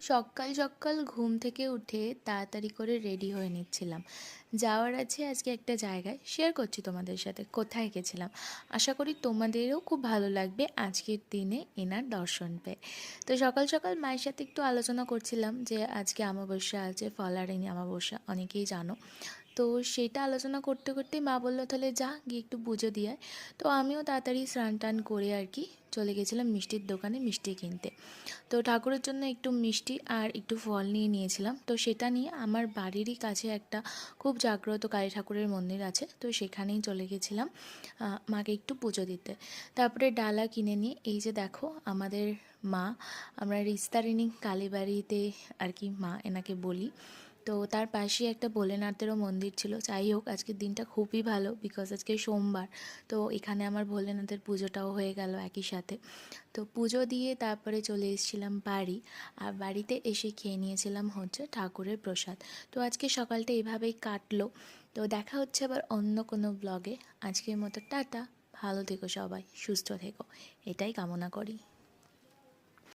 সকাল সকাল ঘুম থেকে উঠে তাড়াতাড়ি করে রেডি হয়ে নিচ্ছিলাম। যাওয়ার আছে আজকে একটা জায়গায়, শেয়ার করছি তোমাদের সাথে কোথায় গেছিলাম। আশা করি তোমাদেরও খুব ভালো লাগবে আজকের দিনে এনার দর্শন পেয়ে। তো সকাল সকাল মায়ের সাথে একটু আলোচনা করছিলাম যে আজকে অমাবস্যা আছে, ফলারিনী অমাবস্যা, অনেকেই জানো। তো সেটা আলোচনা করতে করতেই মা বললো তাহলে যা গিয়ে একটু পুজো দিয়ে আয়। তো আমিও তাড়াতাড়ি স্নান টান করে আর কি চলে গেছিলাম মিষ্টির দোকানে মিষ্টি কিনতে। তো ঠাকুরের জন্য একটু মিষ্টি আর একটু ফল নিয়ে নিয়েছিলাম। তো সেটা নিয়ে আমার বাড়িরই কাছে একটা খুব জাগ্রত কালী ঠাকুরের মন্দির আছে, তো সেখানেই চলে গেছিলাম মাকে একটু পুজো দিতে। তারপরে ডালা কিনে নিয়ে এই যে দেখো আমাদের মা, আমরা রিস্তারিণী কালীবাড়িতে আর কি মা এনাকে বলি। তো তার পাশেই একটা ভোলেনাথেরও মন্দির ছিল। যাই হোক আজকের দিনটা খুবই ভালো, বিকজ আজকে সোমবার। তো এখানে আমার ভোলেনাথের পুজোটাও হয়ে গেল একই সাথে। তো পুজো দিয়ে তারপরে চলে এসেছিলাম বাড়ি। আর বাড়িতে এসে খেয়ে নিয়েছিলাম হচ্ছে ঠাকুরের প্রসাদ। তো আজকে সকালটা এভাবেই কাটলো। তো দেখা হচ্ছে আবার অন্য কোনো ব্লগে। আজকের মতো টাটা। ভালো থেকো সবাই, সুস্থ থেকো, এটাই কামনা করি।